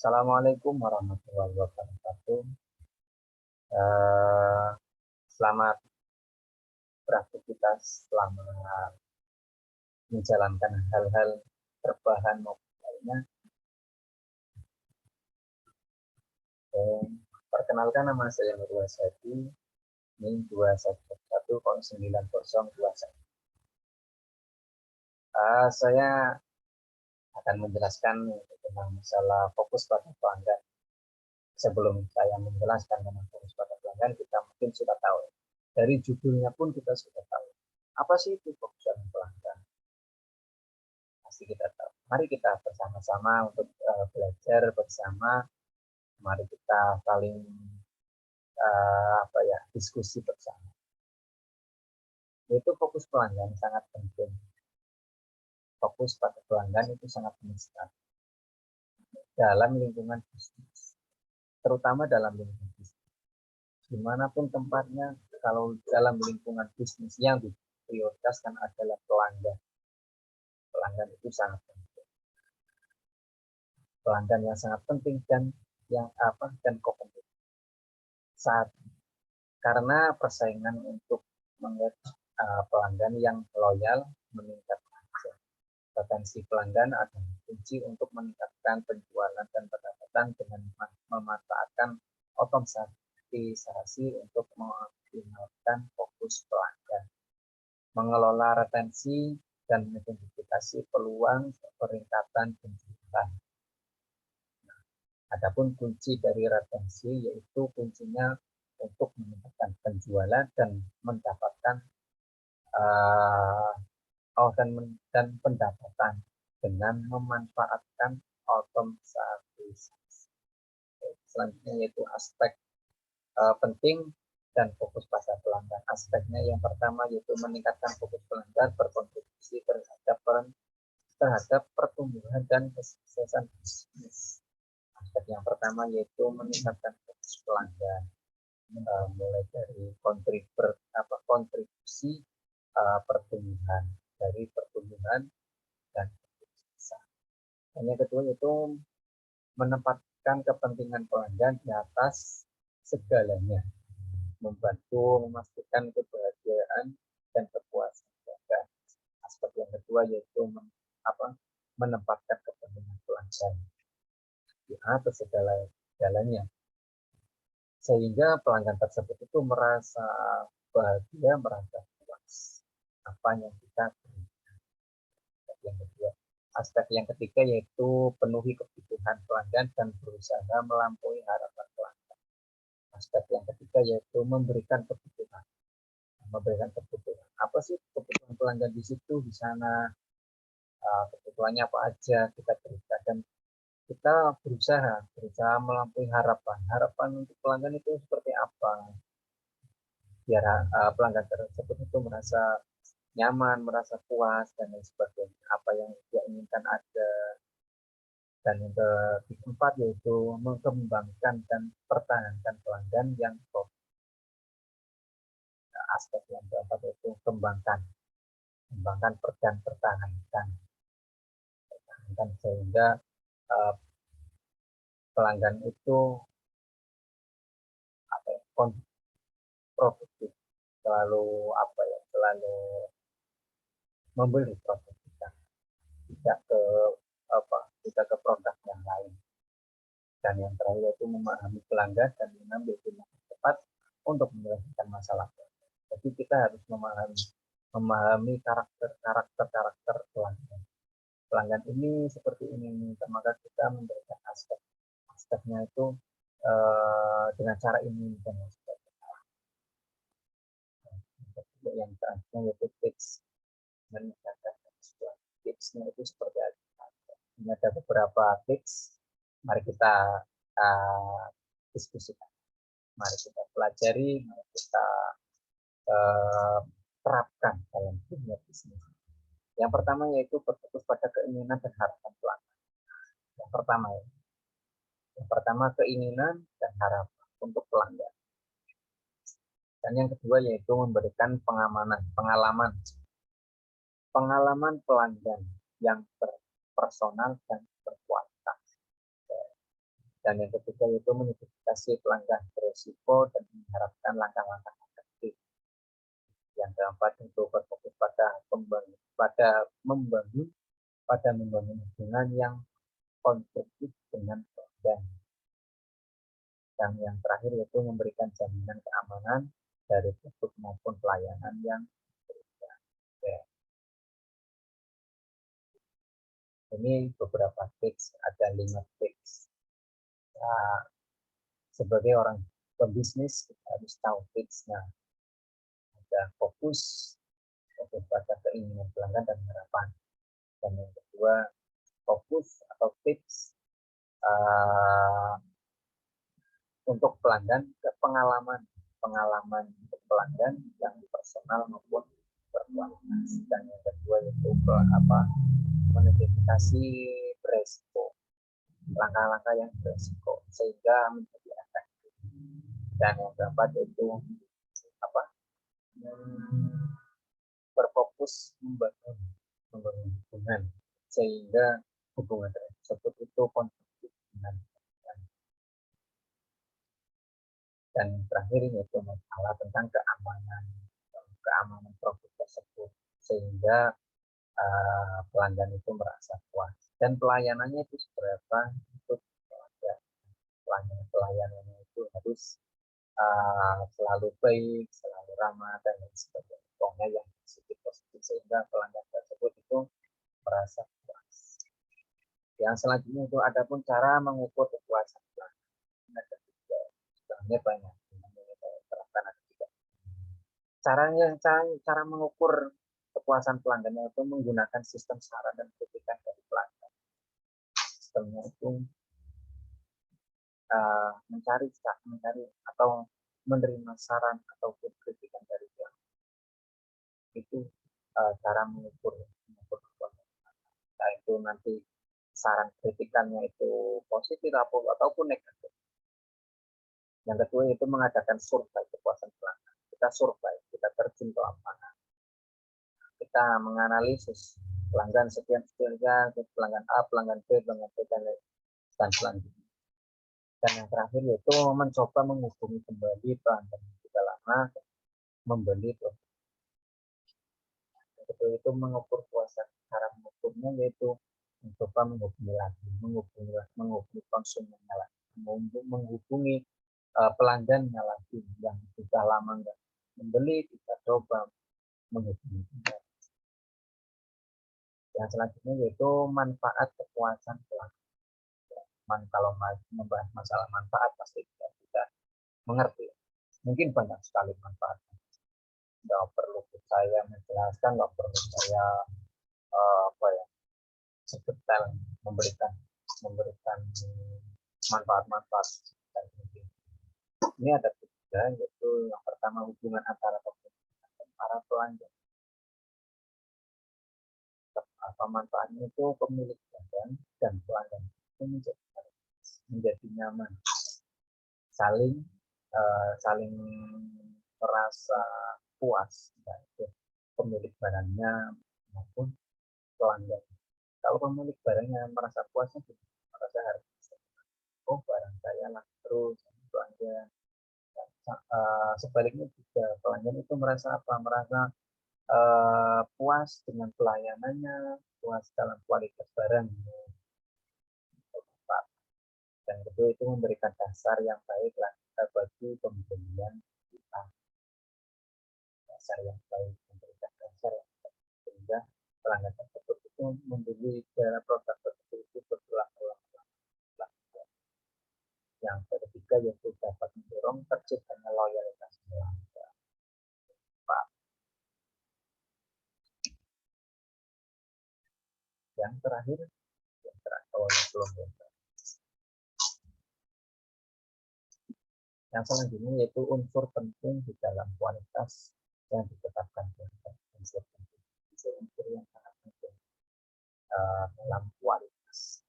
Assalamualaikum warahmatullahi wabarakatuh. Eh, Selamat beraktivitas, selamat menjalankan hal-hal terbahan maupun lainnya. Perkenalkan, nama saya Nurul Asyadi, ini 21109021. Saya akan menjelaskan tentang masalah fokus pada pelanggan. Sebelum saya menjelaskan tentang fokus pada pelanggan, kita mungkin sudah tahu. Dari judulnya pun kita sudah tahu. Apa sih itu fokus pada pelanggan? Pasti kita tahu. Mari kita bersama-sama untuk belajar bersama. Mari kita saling diskusi bersama. Itu fokus pelanggan sangat penting. Fokus pada pelanggan itu sangat penting sekali dalam lingkungan bisnis, terutama dalam lingkungan bisnis. Dimanapun tempatnya, kalau dalam lingkungan bisnis yang diprioritaskan adalah pelanggan. Pelanggan itu sangat penting. Pelanggan yang sangat penting dan kompetitif saat karena persaingan untuk melihat pelanggan yang loyal meningkat. Potensi pelanggan adalah kunci untuk meningkatkan penjualan dan pendapatan dengan memanfaatkan otomatisasi untuk mengoptimalkan fokus pelanggan, mengelola retensi dan mengidentifikasi peluang peningkatan penjualan. Adapun kunci dari retensi yaitu kuncinya untuk meningkatkan penjualan dan mendapatkan dan pendapatan dengan memanfaatkan otomatisasi. Selanjutnya yaitu aspek penting dan fokus pasar pelanggan. Aspeknya yang pertama yaitu meningkatkan fokus pelanggan berkontribusi terhadap pertumbuhan dan kesuksesan bisnis. Aspek yang pertama yaitu meningkatkan fokus pelanggan, mulai dari kontribusi pertumbuhan dan kesuksesan. Dan yang kedua yaitu menempatkan kepentingan pelanggan di atas segalanya, membantu memastikan kebahagiaan dan kepuasan pelanggan. Aspek yang kedua yaitu menempatkan kepentingan pelanggan di atas segalanya, sehingga pelanggan tersebut itu merasa bahagia, merasa puas apa yang kita berikan. Yang kedua, aspek yang ketiga yaitu penuhi kebutuhan pelanggan dan berusaha melampaui harapan pelanggan. Aspek yang ketiga yaitu memberikan kebutuhan. Apa sih kebutuhan pelanggan di situ, di sana kebutuhannya apa aja kita berikan, dan kita berusaha melampaui harapan untuk pelanggan itu seperti apa, biar pelanggan tersebut itu merasa nyaman, merasa puas dan lain sebagainya, apa yang dia inginkan ada. Dan yang keempat yaitu mengembangkan dan pertahankan pelanggan yang top. Aspek yang keempat yaitu kembangkan dan pertahankan sehingga pelanggan itu produktif, selalu membeli produk kita, tidak ke produk yang lain. Dan yang terakhir yaitu memahami pelanggan dan mengambil tindakan cepat untuk menyelesaikan masalah. Jadi kita harus memahami karakter pelanggan. Pelanggan ini seperti ini, maka kita memberikan aspeknya itu dengan cara ini dan sebagainya. Yang terakhir yaitu tips meningkatkan penjualan. Tipsnya itu seperti apa? Ini ada beberapa tips. Mari kita diskusikan. Mari kita pelajari, mari kita terapkan dalam dunia bisnis. Yang pertama yaitu berfokus pada keinginan dan harapan pelanggan. Yang pertama keinginan dan harapan untuk pelanggan. Dan yang kedua yaitu memberikan pengalaman pelanggan yang personal dan berkualitas. Dan yang ketiga itu mengidentifikasi pelanggan berisiko dan mengharapkan langkah-langkah efektif. Yang keempat itu berfokus pada membangun hubungan yang konstruktif dengan pelanggan. Dan yang terakhir yaitu memberikan jaminan keamanan dari produk maupun pelayanan yang diberikan. Oke. Ini beberapa tips, ada 5 tips. Nah, sebagai orang pembisnis kita harus tahu tipsnya. Ada fokus pada keinginan pelanggan dan harapan. Dan yang kedua, fokus atau tips untuk pelanggan ke pengalaman untuk pelanggan yang personal maupun berkualitas. Dan yang kedua itu mengidentifikasi beresiko, langkah-langkah yang beresiko sehingga menjadi efektif. Dan yang keempat itu berfokus membangun hubungan sehingga hubungan tersebut itu konstruktif dengan. Dan terakhir yaitu masalah tentang keamanan produk tersebut sehingga pelanggan itu merasa puas. Dan pelayanannya itu seberapa itu pelayanannya itu harus selalu baik, selalu ramah dan lain sebagainya. Pokoknya yang positif sehingga pelanggan tersebut itu merasa puas. Yang selanjutnya itu ada pun cara mengukur kepuasan pelanggan. Ada tiga, sebenarnya banyak. Cara mengukur kepuasan pelanggan itu menggunakan sistem saran dan kritikan dari pelanggan. Sistemnya itu mencari atau menerima saran ataupun kritikan dari pelanggan. Itu cara mengukur kepuasan. Nah, itu nanti saran kritikannya itu positif ataupun negatif. Yang kedua itu mengadakan survei kepuasan pelanggan. Kita survei, kita terjun ke lapangan. Kita menganalisis pelanggan sekian, pelanggan A, pelanggan B, dan selanjutnya. Dan yang terakhir yaitu mencoba menghubungi kembali pelanggan yang sudah lama membeli produk. Itu mengukur puasan. Cara mengukurnya yaitu mencoba menghubungi konsumennya lagi, menghubungi pelanggannya lagi yang sudah lama nggak membeli, kita coba menghubungi. Yang selanjutnya yaitu manfaat kepuasan pelanggan. Kalau membahas masalah manfaat pasti kita mengerti. Mungkin banyak sekali manfaatnya. Nggak perlu saya menjelaskan, nggak perlu saya sedetail memberikan manfaat-manfaat. Ini ada tiga, yaitu yang pertama hubungan antara pemilik dan para pelanggan. Apa manfaatnya itu pemilik dan pelanggan itu menjadi nyaman, saling merasa puas, yaitu pemilik barangnya maupun pelanggan. Kalau pemilik barangnya merasa puasnya, merasa harus barang saya laku terus pelanggan. Sebaliknya juga pelanggan itu merasa puas dengan pelayanannya, puas dalam kualitas barang. Dan kedua itu memberikan dasar yang baik bagi pembelian kita. Dasar yang baik, memberikan dasar yang baik sehingga pelanggan tersebut itu membeli produk tersebut itu berulang-ulang. Yang ketiga yaitu dapat mendorong terciptanya loyalitas pelanggan. Yang terakhir yang selanjutnya yaitu unsur penting di dalam kualitas yang ditetapkan. Unsur yang sangat penting dalam kualitas.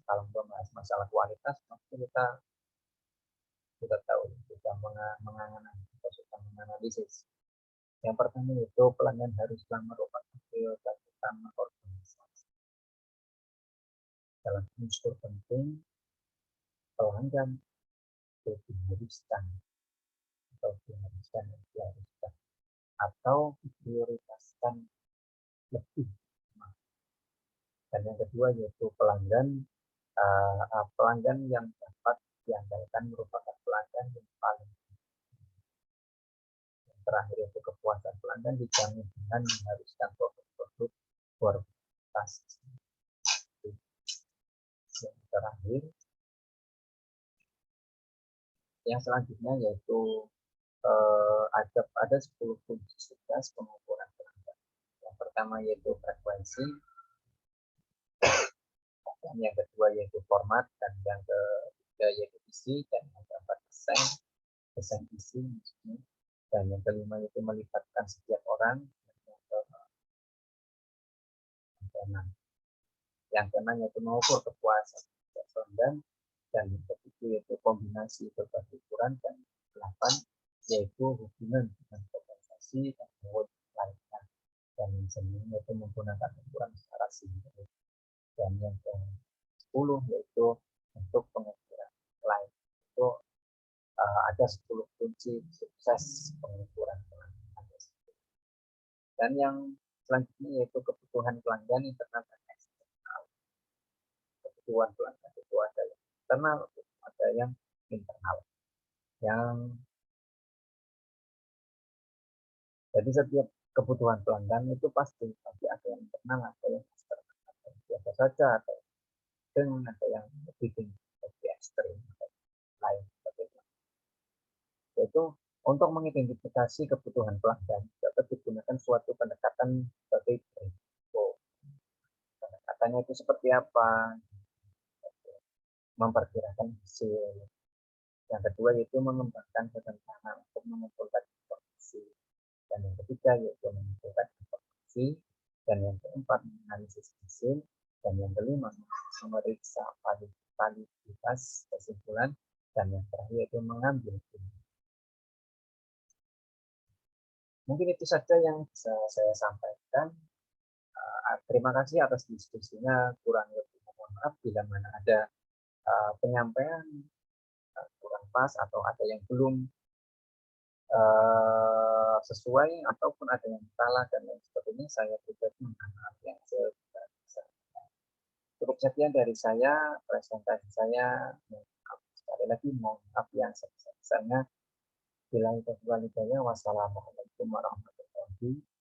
Kalau membahas masalah kualitas, pasti kita sudah tahu, kita menganalisis. Yang pertama itu pelanggan haruslah merupakan prioritas utama organisasi. Dalam unsur penting pelanggan itu diharuskan atau diprioritaskan lebih. Dan yang kedua yaitu pelanggan yang dapat diandalkan merupakan pelanggan yang paling. Yang terakhir yaitu kepuasan pelanggan dijamin dengan mengharuskan produk-produk kualitas. Yang terakhir, yang selanjutnya yaitu ada 10 kunci sukses pengukuran pelanggan. Yang pertama yaitu frekuensi, dan yang kedua yaitu format, dan yang ketiga yaitu isi, dan yang keempat desain isi, dan yang kelima yaitu melibatkan setiap orang, yang keenam yaitu mengukur kepuasan pelanggan, dan yang ketujuh yaitu kombinasi berbagai ukuran, dan 8 yaitu hubungan dengan kompensasi dan reward lainnya, dan yang 9 yaitu menggunakan ukuran secara simbolik, dan yang ke-10 yaitu untuk pengukuran lain. Itu ada 10 kunci sukses pengukuran pelanggan. Dan yang selanjutnya yaitu kebutuhan pelanggan internal dan eksternal. Kebutuhan pelanggan itu ada yang internal, ada yang internal. Jadi setiap kebutuhan pelanggan itu pasti ada yang internal, ada yang eksternal, biasa saja, ada yang lebih tinggi, lebih ekstrim, lain sebagainya. Yaitu untuk mengidentifikasi kebutuhan pelanggan dapat digunakan suatu pendekatan sebagai berikut. Pendekatannya itu seperti apa? Memperkirakan hasil. Yang kedua yaitu mengembangkan rencana untuk mengumpulkan informasi. Dan yang ketiga yaitu mengumpulkan informasi. Dan yang keempat menganalisis hasil. Dan yang kelima memeriksa validitas kesimpulan. Dan yang terakhir yaitu mengambil tindakan. Mungkin itu saja yang bisa saya sampaikan. Terima kasih atas diskusinya. Kurang lebih mohon maaf bila mana ada penyampaian kurang pas atau ada yang belum sesuai ataupun ada yang salah dan lain sebagainya. Saya pribadi mohon maaf yang sebesar-besarnya. Cukup sekian dari saya, presentasi saya. Sekali lagi mohon maaf yang sebesar-besarnya. Bila itu walidaya, wassalamualaikum warahmatullahi wabarakatuh.